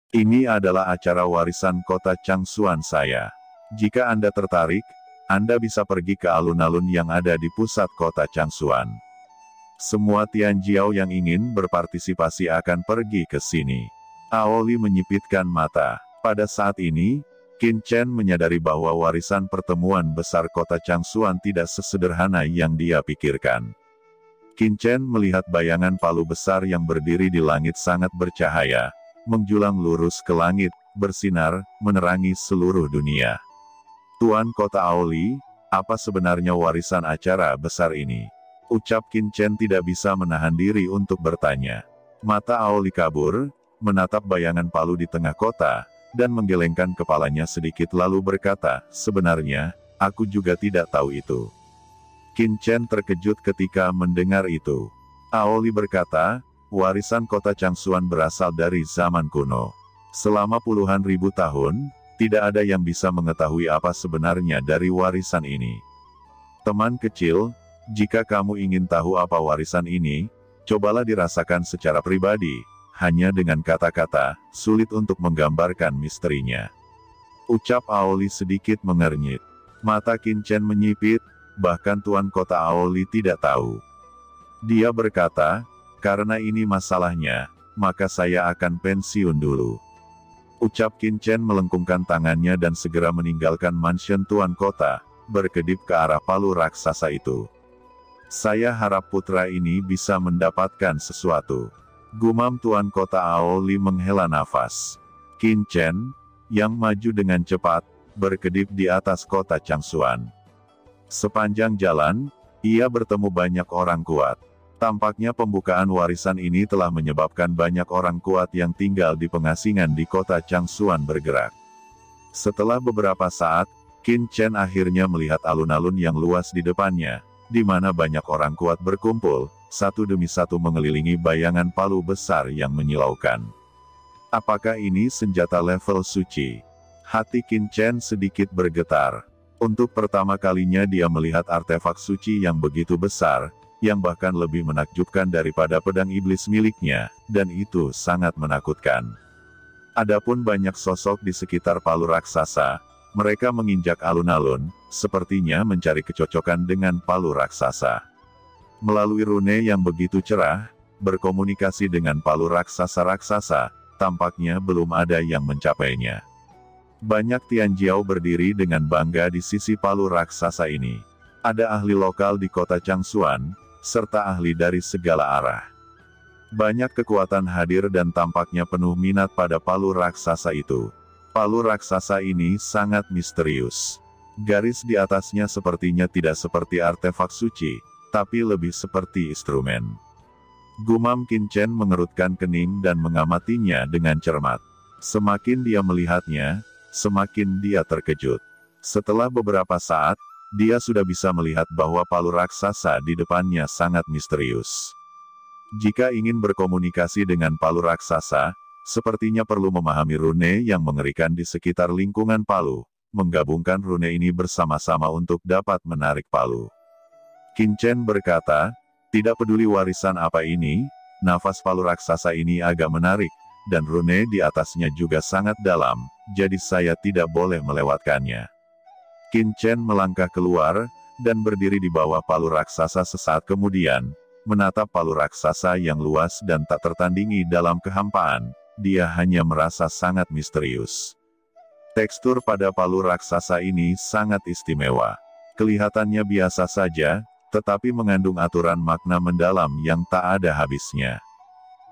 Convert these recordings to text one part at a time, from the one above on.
Ini adalah acara warisan kota Changsuan saya. Jika Anda tertarik, Anda bisa pergi ke alun-alun yang ada di pusat kota Changsuan. Semua Tianjiao yang ingin berpartisipasi akan pergi ke sini. Aoli menyipitkan mata. Pada saat ini, Qin Chen menyadari bahwa warisan pertemuan besar kota Changsuan tidak sesederhana yang dia pikirkan. Qin Chen melihat bayangan palu besar yang berdiri di langit sangat bercahaya, menjulang lurus ke langit, bersinar, menerangi seluruh dunia. Tuan Kota Aoli, apa sebenarnya warisan acara besar ini? Ucap Qin Chen tidak bisa menahan diri untuk bertanya. Mata Aoli kabur, menatap bayangan palu di tengah kota, dan menggelengkan kepalanya sedikit lalu berkata, sebenarnya, aku juga tidak tahu itu. Qin Chen terkejut ketika mendengar itu. Aoli berkata, warisan kota Changsuan berasal dari zaman kuno. Selama puluhan ribu tahun, tidak ada yang bisa mengetahui apa sebenarnya dari warisan ini. Teman kecil, jika kamu ingin tahu apa warisan ini, cobalah dirasakan secara pribadi. Hanya dengan kata-kata, sulit untuk menggambarkan misterinya. Ucap Aoli sedikit mengernyit. Mata Qin Chen menyipit, bahkan Tuan Kota Aoli tidak tahu. Dia berkata, karena ini masalahnya, maka saya akan pensiun dulu. Ucap Qin Chen melengkungkan tangannya dan segera meninggalkan mansion Tuan Kota, berkedip ke arah palu raksasa itu. Saya harap putra ini bisa mendapatkan sesuatu. Gumam Tuan Kota Aoli menghela nafas. Qin Chen, yang maju dengan cepat, berkedip di atas kota Changsuan. Sepanjang jalan, ia bertemu banyak orang kuat. Tampaknya pembukaan warisan ini telah menyebabkan banyak orang kuat yang tinggal di pengasingan di kota Changsuan bergerak. Setelah beberapa saat, Qin Chen akhirnya melihat alun-alun yang luas di depannya, di mana banyak orang kuat berkumpul, satu demi satu mengelilingi bayangan palu besar yang menyilaukan. Apakah ini senjata level suci? Hati Qin Chen sedikit bergetar. Untuk pertama kalinya dia melihat artefak suci yang begitu besar, yang bahkan lebih menakjubkan daripada pedang iblis miliknya, dan itu sangat menakutkan. Adapun banyak sosok di sekitar palu raksasa, mereka menginjak alun-alun, sepertinya mencari kecocokan dengan palu raksasa. Melalui rune yang begitu cerah, berkomunikasi dengan palu raksasa-raksasa, tampaknya belum ada yang mencapainya. Banyak Tianjiao berdiri dengan bangga di sisi palu raksasa ini. Ada ahli lokal di kota Changsuan, serta ahli dari segala arah. Banyak kekuatan hadir dan tampaknya penuh minat pada palu raksasa itu. Palu raksasa ini sangat misterius. Garis di atasnya sepertinya tidak seperti artefak suci, tapi lebih seperti instrumen. Gumam Qin Chen mengerutkan kening dan mengamatinya dengan cermat. Semakin dia melihatnya, semakin dia terkejut. Setelah beberapa saat, dia sudah bisa melihat bahwa palu raksasa di depannya sangat misterius. Jika ingin berkomunikasi dengan palu raksasa, sepertinya perlu memahami rune yang mengerikan di sekitar lingkungan palu, menggabungkan rune ini bersama-sama untuk dapat menarik palu. Qin Chen berkata, tidak peduli warisan apa ini, nafas palu raksasa ini agak menarik, dan rune di atasnya juga sangat dalam, jadi saya tidak boleh melewatkannya. Qin Chen melangkah keluar, dan berdiri di bawah palu raksasa sesaat kemudian, menatap palu raksasa yang luas dan tak tertandingi dalam kehampaan, dia hanya merasa sangat misterius. Tekstur pada palu raksasa ini sangat istimewa. Kelihatannya biasa saja, tetapi mengandung aturan makna mendalam yang tak ada habisnya.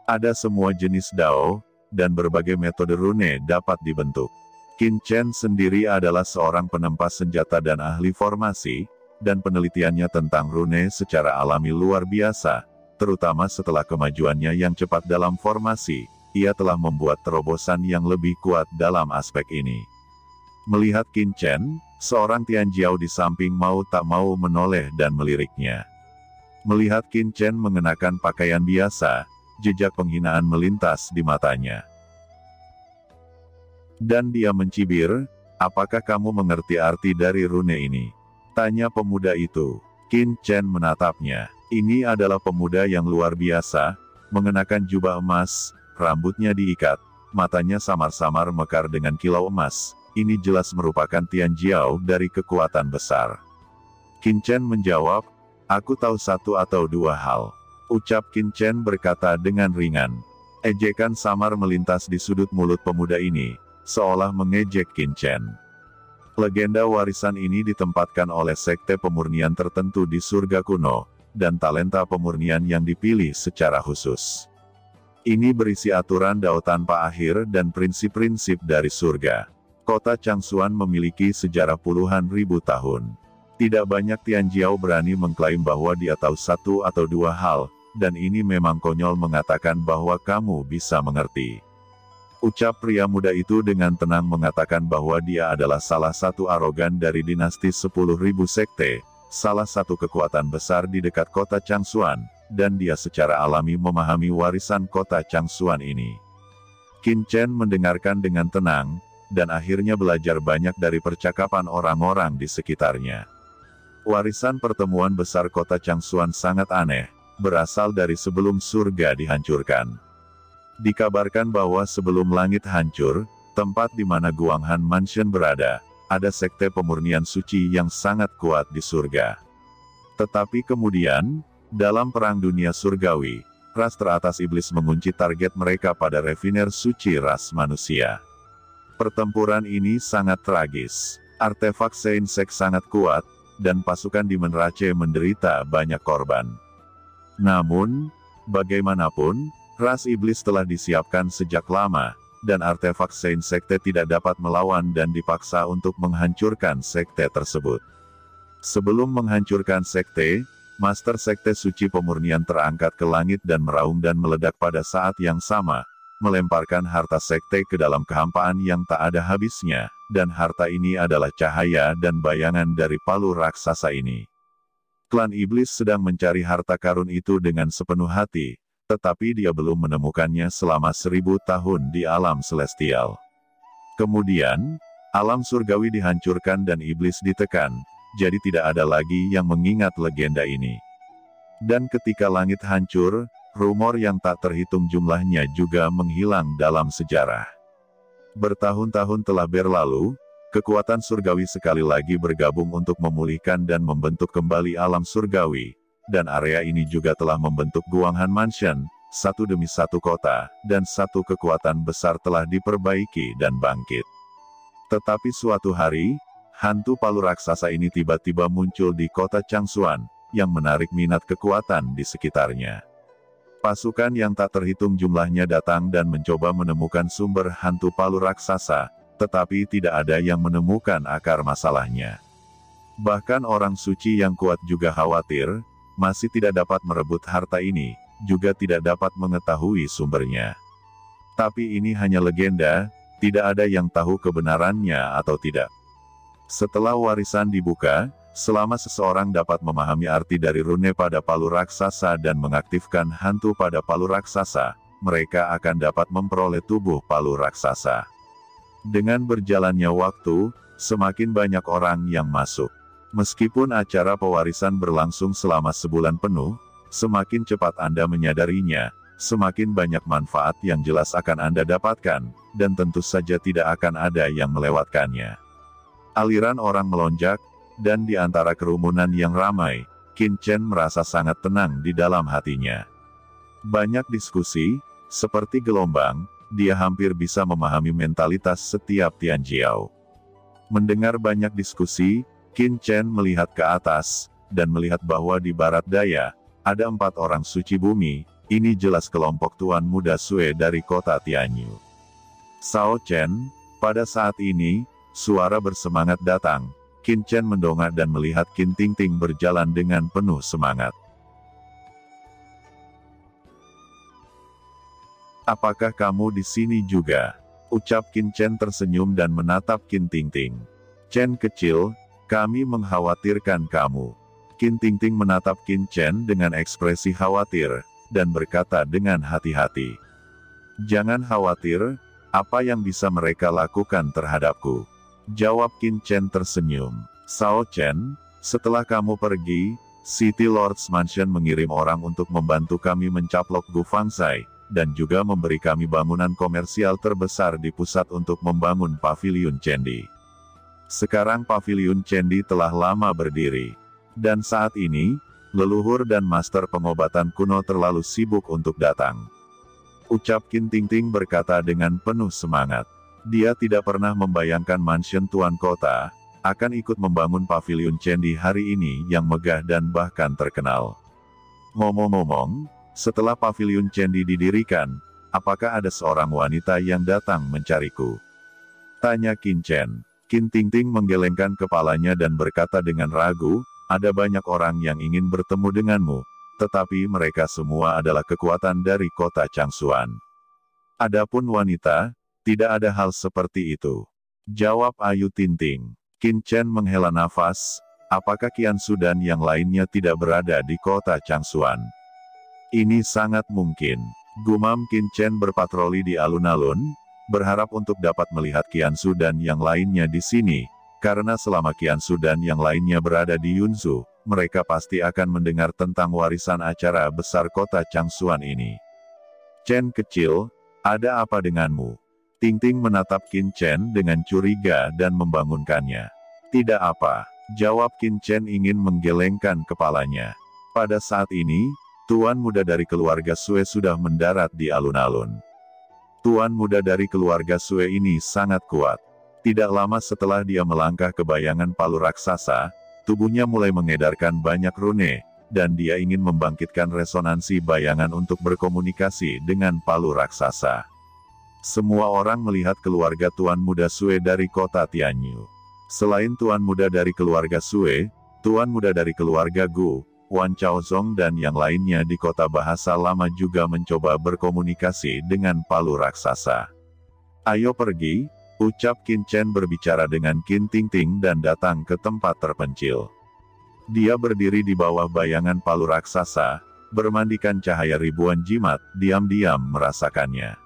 Ada semua jenis dao, dan berbagai metode rune dapat dibentuk. Qin Chen sendiri adalah seorang penempas senjata dan ahli formasi, dan penelitiannya tentang rune secara alami luar biasa, terutama setelah kemajuannya yang cepat dalam formasi, ia telah membuat terobosan yang lebih kuat dalam aspek ini. Melihat Qin Chen, seorang Tianjiao di samping mau tak mau menoleh dan meliriknya. Melihat Qin Chen mengenakan pakaian biasa, jejak penghinaan melintas di matanya. Dan dia mencibir, apakah kamu mengerti arti dari rune ini? Tanya pemuda itu. Qin Chen menatapnya. Ini adalah pemuda yang luar biasa, mengenakan jubah emas, rambutnya diikat, matanya samar-samar mekar dengan kilau emas. Ini jelas merupakan Tian Jiao dari kekuatan besar. Qin Chen menjawab, aku tahu satu atau dua hal. Ucap Qin Chen berkata dengan ringan. Ejekan samar melintas di sudut mulut pemuda ini, seolah mengejek Qin Chen. Legenda warisan ini ditempatkan oleh sekte pemurnian tertentu di surga kuno, dan talenta pemurnian yang dipilih secara khusus. Ini berisi aturan Dao tanpa akhir dan prinsip-prinsip dari surga. Kota Changsuan memiliki sejarah puluhan ribu tahun. Tidak banyak Tian Jiao berani mengklaim bahwa dia tahu satu atau dua hal, dan ini memang konyol mengatakan bahwa kamu bisa mengerti. Ucap pria muda itu dengan tenang mengatakan bahwa dia adalah salah satu arogan dari dinasti 10.000 sekte, salah satu kekuatan besar di dekat kota Changsuan, dan dia secara alami memahami warisan kota Changsuan ini. Qin Chen mendengarkan dengan tenang, dan akhirnya belajar banyak dari percakapan orang-orang di sekitarnya. Warisan pertemuan besar kota Changsuan sangat aneh, berasal dari sebelum surga dihancurkan. Dikabarkan bahwa sebelum langit hancur, tempat di mana Guanghan Mansion berada, ada sekte pemurnian suci yang sangat kuat di surga. Tetapi kemudian, dalam perang dunia surgawi, ras teratas iblis mengunci target mereka pada refiner suci ras manusia. Pertempuran ini sangat tragis. Artefak Seinsek sangat kuat, dan pasukan Demon Rache menderita banyak korban. Namun, bagaimanapun, ras iblis telah disiapkan sejak lama, dan artefak Saint Sekte tidak dapat melawan dan dipaksa untuk menghancurkan sekte tersebut. Sebelum menghancurkan sekte, Master Sekte Suci Pemurnian terangkat ke langit dan meraung dan meledak pada saat yang sama, melemparkan harta sekte ke dalam kehampaan yang tak ada habisnya, dan harta ini adalah cahaya dan bayangan dari palu raksasa ini. Klan iblis sedang mencari harta karun itu dengan sepenuh hati, tetapi dia belum menemukannya selama 1000 tahun di alam celestial. Kemudian, alam surgawi dihancurkan dan iblis ditekan, jadi tidak ada lagi yang mengingat legenda ini. Dan ketika langit hancur, rumor yang tak terhitung jumlahnya juga menghilang dalam sejarah. Bertahun-tahun telah berlalu, kekuatan surgawi sekali lagi bergabung untuk memulihkan dan membentuk kembali alam surgawi, dan area ini juga telah membentuk Guanghan Mansion, satu demi satu kota, dan satu kekuatan besar telah diperbaiki dan bangkit. Tetapi suatu hari, hantu palu raksasa ini tiba-tiba muncul di kota Changsuan, yang menarik minat kekuatan di sekitarnya. Pasukan yang tak terhitung jumlahnya datang dan mencoba menemukan sumber hantu palu raksasa, tetapi tidak ada yang menemukan akar masalahnya. Bahkan orang suci yang kuat juga khawatir, masih tidak dapat merebut harta ini, juga tidak dapat mengetahui sumbernya. Tapi ini hanya legenda, tidak ada yang tahu kebenarannya atau tidak. Setelah warisan dibuka, selama seseorang dapat memahami arti dari rune pada palu raksasa dan mengaktifkan hantu pada palu raksasa, mereka akan dapat memperoleh tubuh palu raksasa. Dengan berjalannya waktu, semakin banyak orang yang masuk. Meskipun acara pewarisan berlangsung selama sebulan penuh, semakin cepat Anda menyadarinya, semakin banyak manfaat yang jelas akan Anda dapatkan, dan tentu saja tidak akan ada yang melewatkannya. Aliran orang melonjak, dan di antara kerumunan yang ramai, Qin Chen merasa sangat tenang di dalam hatinya. Banyak diskusi, seperti gelombang, dia hampir bisa memahami mentalitas setiap Tian Jiao. Mendengar banyak diskusi, Qin Chen melihat ke atas, dan melihat bahwa di barat daya, ada 4 orang suci bumi, ini jelas kelompok tuan muda Sue dari kota Tianyu. Sao Chen, pada saat ini, suara bersemangat datang. Qin Chen mendongak dan melihat Qin Tingting berjalan dengan penuh semangat. Apakah kamu di sini juga? Ucap Qin Chen tersenyum dan menatap Qin Tingting. Chen kecil, kami mengkhawatirkan kamu. Qin Tingting menatap Qin Chen dengan ekspresi khawatir, dan berkata dengan hati-hati. Jangan khawatir, apa yang bisa mereka lakukan terhadapku? Jawab Qin Chen tersenyum. Sao Chen, setelah kamu pergi, City Lord's Mansion mengirim orang untuk membantu kami mencaplok Gu Fangzai, dan juga memberi kami bangunan komersial terbesar di pusat untuk membangun Paviliun Candi. Sekarang Paviliun Candi telah lama berdiri. Dan saat ini, leluhur dan master pengobatan kuno terlalu sibuk untuk datang. Ucap Qin Tingting berkata dengan penuh semangat. Dia tidak pernah membayangkan mansion Tuan Kota akan ikut membangun Paviliun Candi hari ini yang megah dan bahkan terkenal. Ngomong-ngomong, setelah Paviliun Candi didirikan, apakah ada seorang wanita yang datang mencariku? Tanya Qin Chen. Qin Tingting menggelengkan kepalanya dan berkata dengan ragu, ada banyak orang yang ingin bertemu denganmu, tetapi mereka semua adalah kekuatan dari kota Changsuan. Adapun wanita, tidak ada hal seperti itu. Jawab Ayu Tingting. Qin Chen menghela nafas, apakah Qiansu dan yang lainnya tidak berada di kota Changsuan? Ini sangat mungkin. Gumam Qin Chen berpatroli di alun-alun, berharap untuk dapat melihat Qiansu dan yang lainnya di sini, karena selama Qiansu dan yang lainnya berada di Yunzhu, mereka pasti akan mendengar tentang warisan acara besar kota Changsuan ini. Chen kecil, ada apa denganmu? Tingting menatap Qin Chen dengan curiga dan membangunkannya. Tidak apa, jawab Qin Chen ingin menggelengkan kepalanya. Pada saat ini, Tuan muda dari keluarga Sue sudah mendarat di alun-alun. Tuan muda dari keluarga Sue ini sangat kuat. Tidak lama setelah dia melangkah ke bayangan palu raksasa, tubuhnya mulai mengedarkan banyak rune, dan dia ingin membangkitkan resonansi bayangan untuk berkomunikasi dengan palu raksasa. Semua orang melihat keluarga Tuan muda Sue dari kota Tianyu. Selain Tuan muda dari keluarga Sue, Tuan muda dari keluarga Gu, Wan Chaozong dan yang lainnya di kota bahasa lama juga mencoba berkomunikasi dengan palu raksasa. Ayo pergi, ucap Qin Chen berbicara dengan Qin Tingting dan datang ke tempat terpencil. Dia berdiri di bawah bayangan palu raksasa, bermandikan cahaya ribuan jimat, diam-diam merasakannya.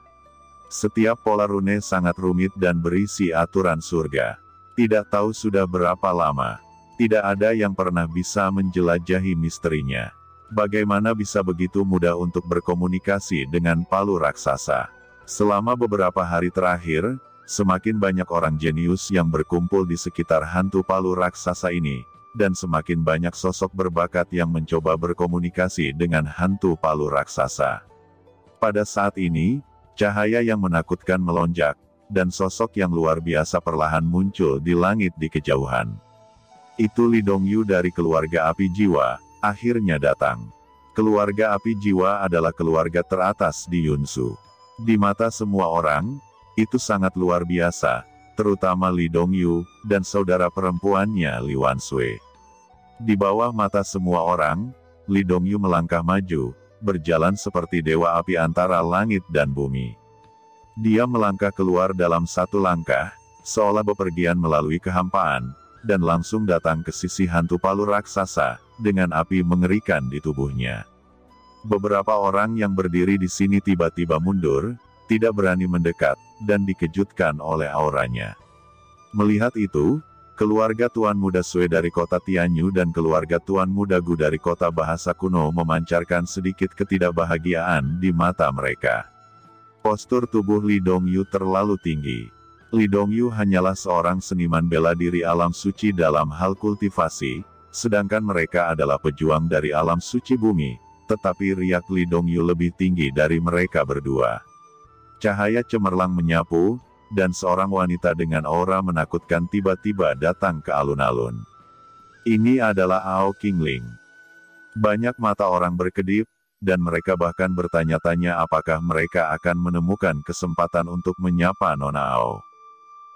Setiap pola rune sangat rumit dan berisi aturan surga. Tidak tahu sudah berapa lama. Tidak ada yang pernah bisa menjelajahi misterinya. Bagaimana bisa begitu mudah untuk berkomunikasi dengan palu raksasa? Selama beberapa hari terakhir, semakin banyak orang jenius yang berkumpul di sekitar hantu palu raksasa ini, dan semakin banyak sosok berbakat yang mencoba berkomunikasi dengan hantu palu raksasa. Pada saat ini, cahaya yang menakutkan melonjak, dan sosok yang luar biasa perlahan muncul di langit di kejauhan. Itu Li Dongyu dari keluarga api jiwa, akhirnya datang. Keluarga api jiwa adalah keluarga teratas di Yunzhu. Di mata semua orang, itu sangat luar biasa, terutama Li Dongyu, dan saudara perempuannya Li Wanshui. Di bawah mata semua orang, Li Dongyu melangkah maju, berjalan seperti dewa api antara langit dan bumi. Dia melangkah keluar dalam satu langkah, seolah bepergian melalui kehampaan, dan langsung datang ke sisi hantu palu raksasa, dengan api mengerikan di tubuhnya. Beberapa orang yang berdiri di sini tiba-tiba mundur, tidak berani mendekat, dan dikejutkan oleh auranya. Melihat itu, keluarga Tuan Muda Sue dari kota Tianyu dan keluarga Tuan Muda Gu dari kota bahasa kuno memancarkan sedikit ketidakbahagiaan di mata mereka. Postur tubuh Li Dongyu terlalu tinggi. Li Dongyu hanyalah seorang seniman bela diri alam suci dalam hal kultivasi, sedangkan mereka adalah pejuang dari alam suci bumi, tetapi riak Li Dongyu lebih tinggi dari mereka berdua. Cahaya cemerlang menyapu, dan seorang wanita dengan aura menakutkan tiba-tiba datang ke alun-alun. Ini adalah Ao Qingling. Banyak mata orang berkedip, dan mereka bahkan bertanya-tanya apakah mereka akan menemukan kesempatan untuk menyapa Nona Ao.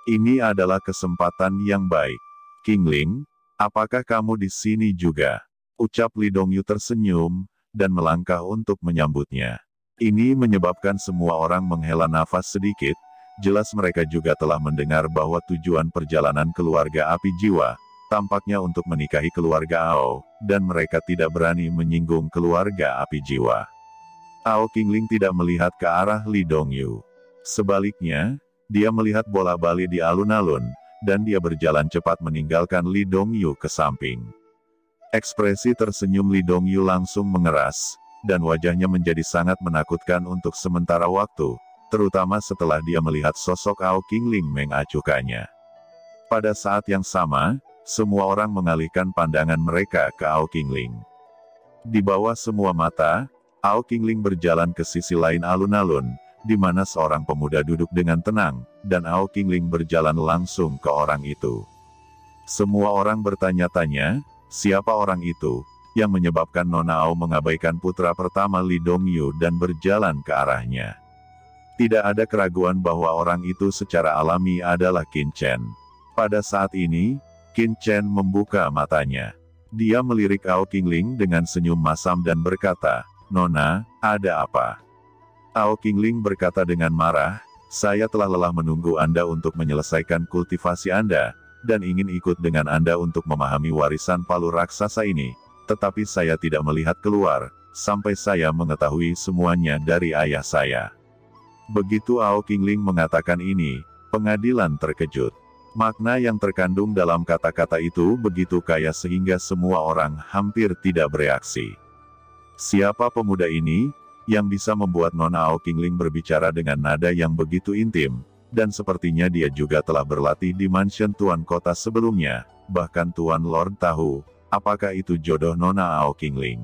Ini adalah kesempatan yang baik. Qingling, apakah kamu di sini juga? Ucap Li Dongyu tersenyum, dan melangkah untuk menyambutnya. Ini menyebabkan semua orang menghela nafas sedikit, jelas mereka juga telah mendengar bahwa tujuan perjalanan keluarga api jiwa, tampaknya untuk menikahi keluarga Ao, dan mereka tidak berani menyinggung keluarga api jiwa. Ao Qingling tidak melihat ke arah Li Dongyu. Sebaliknya, dia melihat bola-bali di alun-alun, dan dia berjalan cepat meninggalkan Li Dongyu ke samping. Ekspresi tersenyum Li Dongyu langsung mengeras, dan wajahnya menjadi sangat menakutkan untuk sementara waktu, terutama setelah dia melihat sosok Ao Qingling mengacuhkannya. Pada saat yang sama, semua orang mengalihkan pandangan mereka ke Ao Qingling. Di bawah semua mata, Ao Qingling berjalan ke sisi lain alun-alun, di mana seorang pemuda duduk dengan tenang, dan Ao Qingling berjalan langsung ke orang itu. Semua orang bertanya-tanya, siapa orang itu, yang menyebabkan Nona Ao mengabaikan putra pertama Li Dongyu dan berjalan ke arahnya. Tidak ada keraguan bahwa orang itu secara alami adalah Qin Chen. Pada saat ini, Qin Chen membuka matanya. Dia melirik Ao Qingling dengan senyum masam dan berkata, "Nona, ada apa?" Ao Qingling berkata dengan marah, "Saya telah lelah menunggu Anda untuk menyelesaikan kultivasi Anda, dan ingin ikut dengan Anda untuk memahami warisan palu raksasa ini. Tetapi saya tidak melihat keluar, sampai saya mengetahui semuanya dari ayah saya." Begitu Ao Qingling mengatakan ini, pengadilan terkejut. Makna yang terkandung dalam kata-kata itu begitu kaya sehingga semua orang hampir tidak bereaksi. Siapa pemuda ini, yang bisa membuat Nona Ao Qingling berbicara dengan nada yang begitu intim, dan sepertinya dia juga telah berlatih di mansion Tuan Kota sebelumnya, bahkan Tuan Lord tahu, apakah itu jodoh Nona Ao Qingling.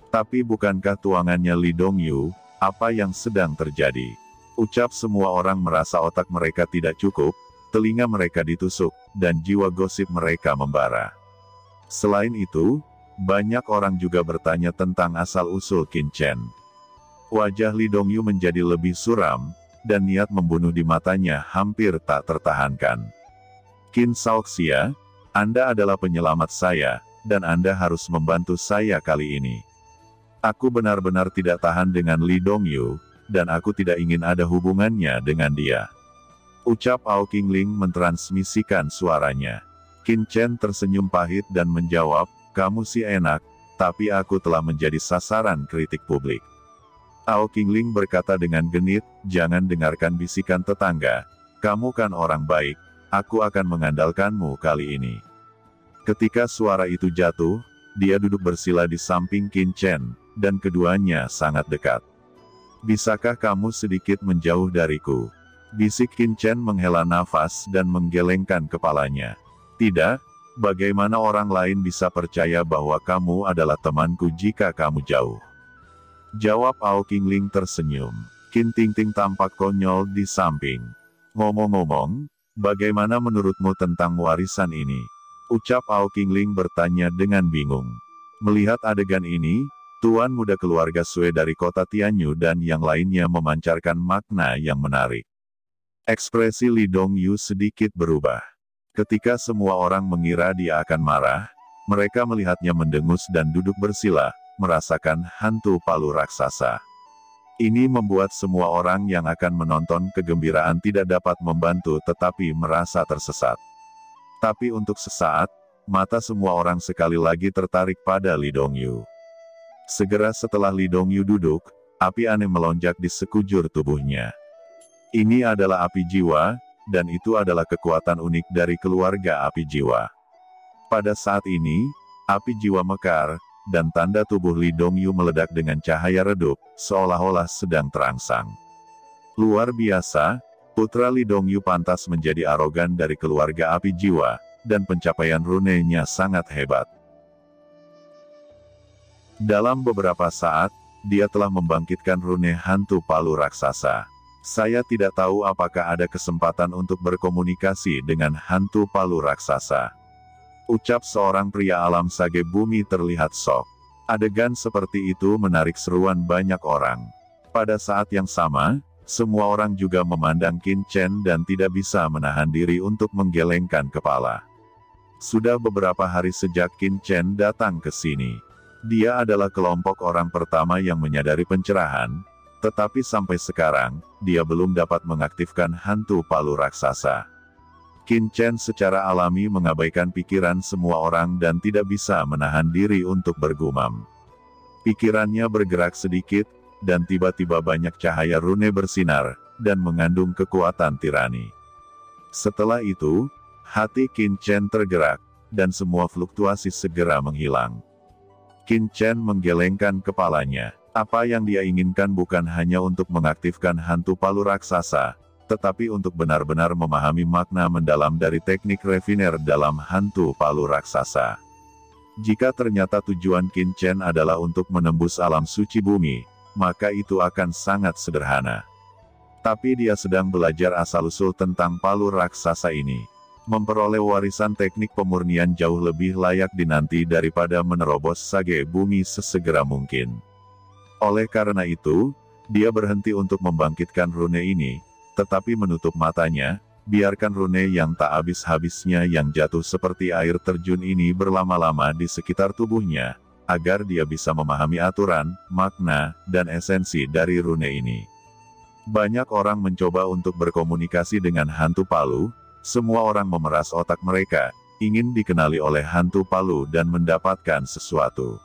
Tapi bukankah tuangannya Li Dongyu? Apa yang sedang terjadi? Ucap semua orang merasa otak mereka tidak cukup, telinga mereka ditusuk, dan jiwa gosip mereka membara. Selain itu, banyak orang juga bertanya tentang asal-usul Qin Chen. Wajah Li Dongyu menjadi lebih suram, dan niat membunuh di matanya hampir tak tertahankan. "Qin Shaoxia, Anda adalah penyelamat saya, dan Anda harus membantu saya kali ini. Aku benar-benar tidak tahan dengan Li Dongyu, dan aku tidak ingin ada hubungannya dengan dia." Ucap Ao Qingling mentransmisikan suaranya. Qin Chen tersenyum pahit dan menjawab, "Kamu sih enak, tapi aku telah menjadi sasaran kritik publik." Ao Qingling berkata dengan genit, "Jangan dengarkan bisikan tetangga. Kamu kan orang baik, aku akan mengandalkanmu kali ini." Ketika suara itu jatuh, dia duduk bersila di samping Qin Chen, dan keduanya sangat dekat. "Bisakah kamu sedikit menjauh dariku?" bisik Qin Chen menghela nafas dan menggelengkan kepalanya. "Tidak, bagaimana orang lain bisa percaya bahwa kamu adalah temanku jika kamu jauh?" jawab Ao Qingling tersenyum. Qin Tingting tampak konyol di samping. "Ngomong-ngomong, bagaimana menurutmu tentang warisan ini?" ucap Ao Qingling bertanya dengan bingung. Melihat adegan ini, tuan muda keluarga Sui dari kota Tianyu dan yang lainnya memancarkan makna yang menarik. Ekspresi Li Dongyu sedikit berubah. Ketika semua orang mengira dia akan marah, mereka melihatnya mendengus dan duduk bersila, merasakan hantu palu raksasa. Ini membuat semua orang yang akan menonton kegembiraan tidak dapat membantu tetapi merasa tersesat. Tapi untuk sesaat, mata semua orang sekali lagi tertarik pada Li Dongyu. Segera setelah Li Dongyu duduk, api aneh melonjak di sekujur tubuhnya. Ini adalah api jiwa, dan itu adalah kekuatan unik dari keluarga api jiwa. Pada saat ini, api jiwa mekar, dan tanda tubuh Li Dongyu meledak dengan cahaya redup, seolah-olah sedang terangsang. Luar biasa, putra Li Dongyu pantas menjadi arogan dari keluarga api jiwa, dan pencapaian runenya sangat hebat. Dalam beberapa saat, dia telah membangkitkan rune hantu palu raksasa. Saya tidak tahu apakah ada kesempatan untuk berkomunikasi dengan hantu palu raksasa. Ucap seorang pria alam sage bumi terlihat sok. Adegan seperti itu menarik seruan banyak orang. Pada saat yang sama, semua orang juga memandang Qin Chen dan tidak bisa menahan diri untuk menggelengkan kepala. Sudah beberapa hari sejak Qin Chen datang ke sini. Dia adalah kelompok orang pertama yang menyadari pencerahan, tetapi sampai sekarang, dia belum dapat mengaktifkan hantu palu raksasa. Qin Chen secara alami mengabaikan pikiran semua orang dan tidak bisa menahan diri untuk bergumam. Pikirannya bergerak sedikit, dan tiba-tiba banyak cahaya rune bersinar, dan mengandung kekuatan tirani. Setelah itu, hati Qin Chen tergerak, dan semua fluktuasi segera menghilang. Qin Chen menggelengkan kepalanya. Apa yang dia inginkan bukan hanya untuk mengaktifkan hantu palu raksasa, tetapi untuk benar-benar memahami makna mendalam dari teknik refiner dalam hantu palu raksasa. Jika ternyata tujuan Qin Chen adalah untuk menembus alam suci bumi, maka itu akan sangat sederhana. Tapi dia sedang belajar asal-usul tentang palu raksasa ini. Memperoleh warisan teknik pemurnian jauh lebih layak dinanti daripada menerobos sage bumi sesegera mungkin. Oleh karena itu, dia berhenti untuk membangkitkan rune ini, tetapi menutup matanya, biarkan rune yang tak habis-habisnya yang jatuh seperti air terjun ini berlama-lama di sekitar tubuhnya, agar dia bisa memahami aturan, makna, dan esensi dari rune ini. Banyak orang mencoba untuk berkomunikasi dengan hantu palu, semua orang memeras otak mereka, ingin dikenali oleh hantu palu dan mendapatkan sesuatu.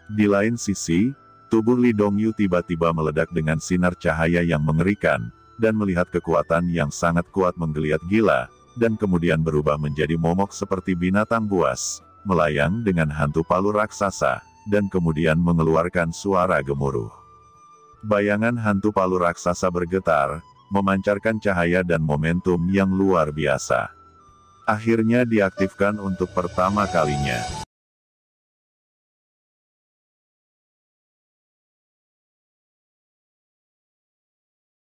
Di lain sisi, tubuh Li Dongyu tiba-tiba meledak dengan sinar cahaya yang mengerikan, dan melihat kekuatan yang sangat kuat menggeliat gila, dan kemudian berubah menjadi momok seperti binatang buas, melayang dengan hantu palu raksasa, dan kemudian mengeluarkan suara gemuruh. Bayangan hantu palu raksasa bergetar, memancarkan cahaya dan momentum yang luar biasa. Akhirnya diaktifkan untuk pertama kalinya.